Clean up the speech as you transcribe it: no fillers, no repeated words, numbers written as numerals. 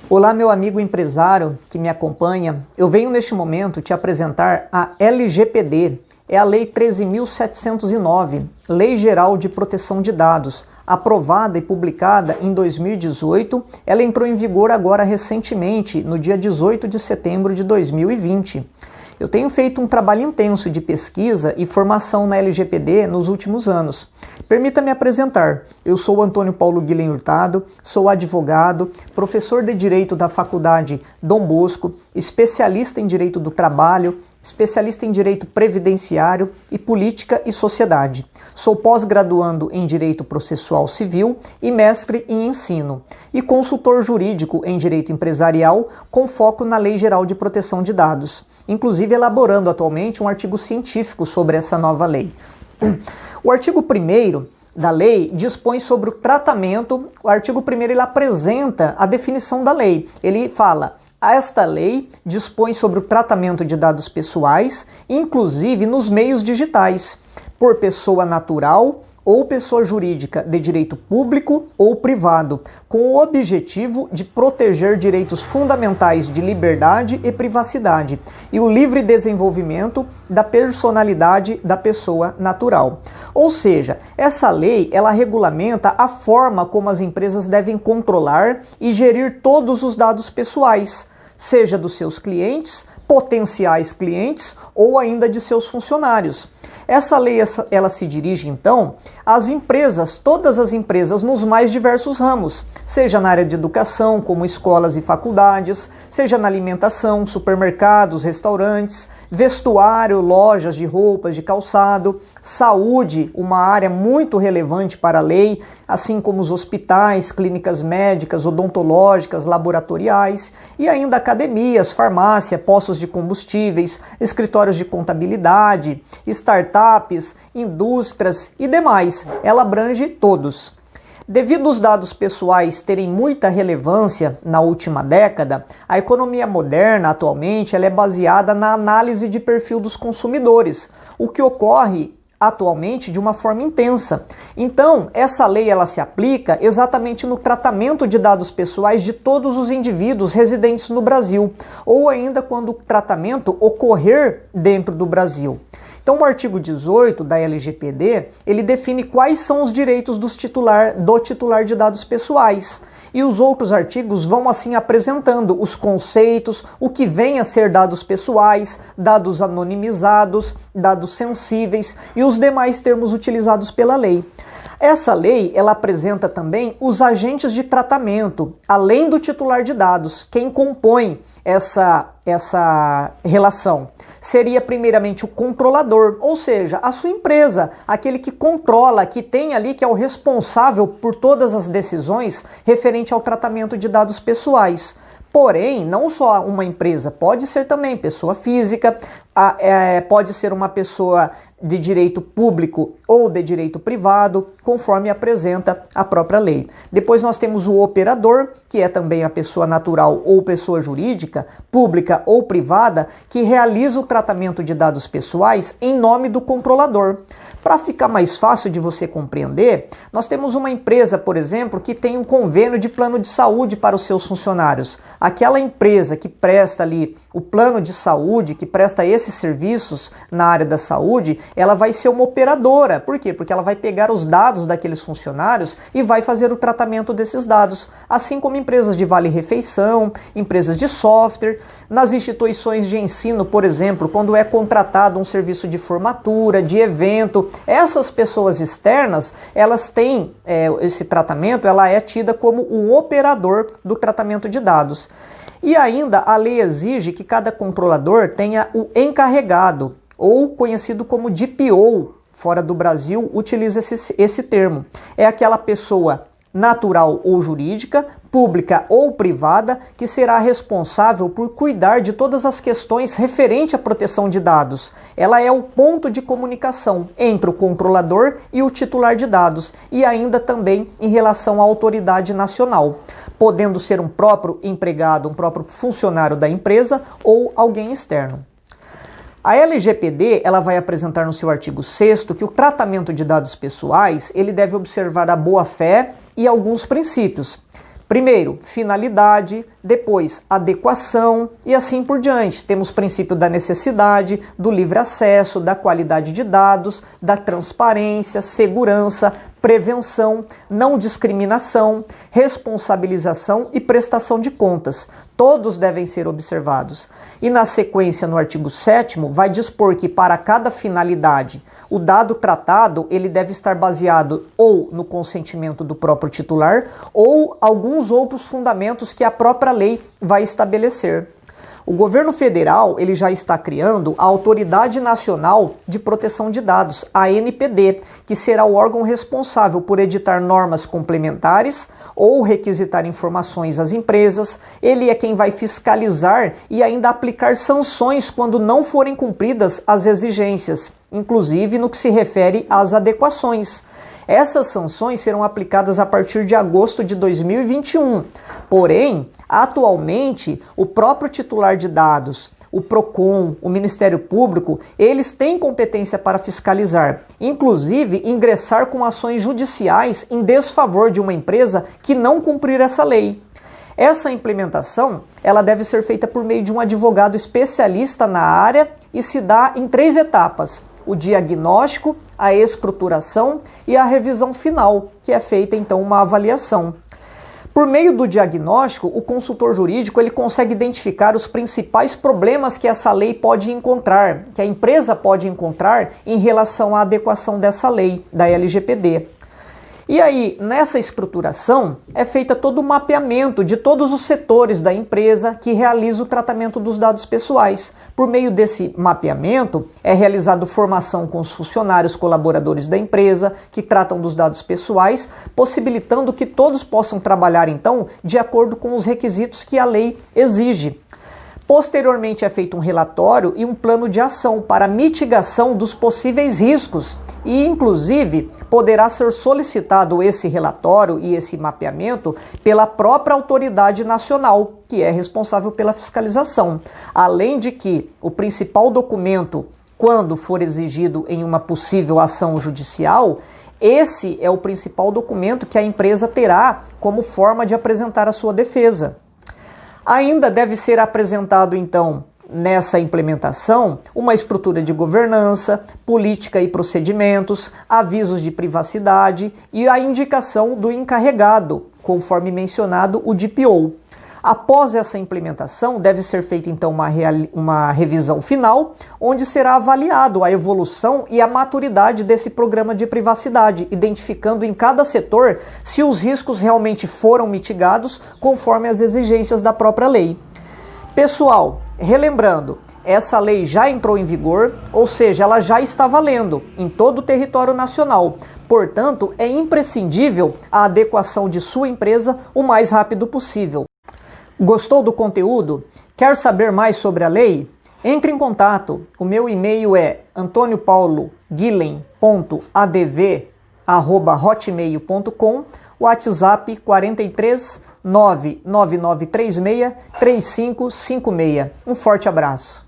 Olá, meu amigo empresário que me acompanha. Eu venho neste momento te apresentar a LGPD, é a Lei 13.709, Lei Geral de Proteção de Dados, aprovada e publicada em 2018. Ela entrou em vigor agora recentemente, no dia 18 de setembro de 2020. Eu tenho feito um trabalho intenso de pesquisa e formação na LGPD nos últimos anos. Permita-me apresentar. Eu sou Antônio Paulo Guilhem Hurtado, sou advogado, professor de Direito da Faculdade Dom Bosco, especialista em Direito do Trabalho, especialista em Direito Previdenciário e Política e Sociedade. Sou pós-graduando em Direito Processual Civil e mestre em Ensino. E consultor jurídico em Direito Empresarial com foco na Lei Geral de Proteção de Dados. Inclusive elaborando atualmente um artigo científico sobre essa nova lei. O artigo 1º da lei dispõe sobre o tratamento. O artigo 1º ele apresenta a definição da lei. Ele fala: esta lei dispõe sobre o tratamento de dados pessoais, inclusive nos meios digitais, por pessoa natural ou pessoa jurídica de direito público ou privado, com o objetivo de proteger direitos fundamentais de liberdade e privacidade e o livre desenvolvimento da personalidade da pessoa natural. Ou seja, essa lei ela regulamenta a forma como as empresas devem controlar e gerir todos os dados pessoais, seja dos seus clientes, potenciais clientes ou ainda de seus funcionários. Essa lei ela se dirige então às empresas, todas as empresas nos mais diversos ramos, seja na área de educação, como escolas e faculdades, seja na alimentação, supermercados, restaurantes, vestuário, lojas de roupas, de calçado, saúde, uma área muito relevante para a lei, assim como os hospitais, clínicas médicas, odontológicas, laboratoriais, e ainda academias, farmácia, postos de combustíveis, escritórios de contabilidade, startups, indústrias e demais. Ela abrange todos. Devido aos dados pessoais terem muita relevância na última década, a economia moderna atualmente ela é baseada na análise de perfil dos consumidores, o que ocorre atualmente de uma forma intensa. Então, essa lei ela se aplica exatamente no tratamento de dados pessoais de todos os indivíduos residentes no Brasil, ou ainda quando o tratamento ocorrer dentro do Brasil. Então, o artigo 18 da LGPD, ele define quais são os direitos do titular de dados pessoais. E os outros artigos vão assim apresentando os conceitos, o que vem a ser dados pessoais, dados anonimizados, dados sensíveis e os demais termos utilizados pela lei. Essa lei, ela apresenta também os agentes de tratamento, além do titular de dados, quem compõe essa relação. Seria primeiramente o controlador, ou seja, a sua empresa, aquele que controla, que tem ali, que é o responsável por todas as decisões referente ao tratamento de dados pessoais. Porém, não só uma empresa, pode ser também pessoa física, pode ser uma pessoa de direito público ou de direito privado, conforme apresenta a própria lei. Depois nós temos o operador, que é também a pessoa natural ou pessoa jurídica, pública ou privada, que realiza o tratamento de dados pessoais em nome do controlador. Para ficar mais fácil de você compreender, nós temos uma empresa, por exemplo, que tem um convênio de plano de saúde para os seus funcionários. Aquela empresa que presta ali o plano de saúde, que presta esses serviços na área da saúde, ela vai ser uma operadora. Por quê? Porque ela vai pegar os dados daqueles funcionários e vai fazer o tratamento desses dados. Assim como empresas de vale-refeição, empresas de software. Nas instituições de ensino, por exemplo, quando é contratado um serviço de formatura, de evento, essas pessoas externas, elas têm esse tratamento, ela é tida como um operador do tratamento de dados. E ainda a lei exige que cada controlador tenha o encarregado, ou conhecido como DPO, fora do Brasil, utiliza esse termo. É aquela pessoa natural ou jurídica, pública ou privada, que será responsável por cuidar de todas as questões referentes à proteção de dados. Ela é o ponto de comunicação entre o controlador e o titular de dados, e ainda também em relação à autoridade nacional, podendo ser um próprio empregado, um próprio funcionário da empresa ou alguém externo. A LGPD ela vai apresentar no seu artigo 6º que o tratamento de dados pessoais ele deve observar a boa-fé e alguns princípios. Primeiro, finalidade, depois, adequação e assim por diante. Temos o princípio da necessidade, do livre acesso, da qualidade de dados, da transparência, segurança, prevenção, não discriminação, responsabilização e prestação de contas. Todos devem ser observados. E na sequência, no artigo 7º, vai dispor que para cada finalidade, o dado tratado ele deve estar baseado ou no consentimento do próprio titular ou alguns outros fundamentos que a própria lei vai estabelecer. O governo federal ele já está criando a Autoridade Nacional de Proteção de Dados, a ANPD, que será o órgão responsável por editar normas complementares ou requisitar informações às empresas. Ele é quem vai fiscalizar e ainda aplicar sanções quando não forem cumpridas as exigências, inclusive no que se refere às adequações. Essas sanções serão aplicadas a partir de agosto de 2021. Porém, atualmente, o próprio titular de dados, o PROCON, o Ministério Público, eles têm competência para fiscalizar, inclusive ingressar com ações judiciais em desfavor de uma empresa que não cumprir essa lei. Essa implementação, ela deve ser feita por meio de um advogado especialista na área e se dá em 3 etapas: o diagnóstico, a escrituração e a revisão final, que é feita então uma avaliação. Por meio do diagnóstico, o consultor jurídico ele consegue identificar os principais problemas que essa lei pode encontrar, que a empresa pode encontrar em relação à adequação dessa lei, da LGPD. E aí, nessa escrituração, é feita todo o mapeamento de todos os setores da empresa que realiza o tratamento dos dados pessoais. Por meio desse mapeamento, é realizada formação com os funcionários colaboradores da empresa que tratam dos dados pessoais, possibilitando que todos possam trabalhar, então, de acordo com os requisitos que a lei exige. Posteriormente é feito um relatório e um plano de ação para mitigação dos possíveis riscos e, inclusive, poderá ser solicitado esse relatório e esse mapeamento pela própria autoridade nacional, que é responsável pela fiscalização. Além de que o principal documento, quando for exigido em uma possível ação judicial, esse é o principal documento que a empresa terá como forma de apresentar a sua defesa. Ainda deve ser apresentado, então, nessa implementação, uma estrutura de governança, política e procedimentos, avisos de privacidade e a indicação do encarregado, conforme mencionado o DPO. Após essa implementação, deve ser feita então uma revisão final, onde será avaliado a evolução e a maturidade desse programa de privacidade, identificando em cada setor se os riscos realmente foram mitigados conforme as exigências da própria lei. Pessoal, relembrando, essa lei já entrou em vigor, ou seja, ela já está valendo em todo o território nacional. Portanto, é imprescindível a adequação de sua empresa o mais rápido possível. Gostou do conteúdo? Quer saber mais sobre a lei? Entre em contato. O meu e-mail é antoniopaulo.guilhem.adv@hotmail.com, WhatsApp 43 99936 3556. Um forte abraço.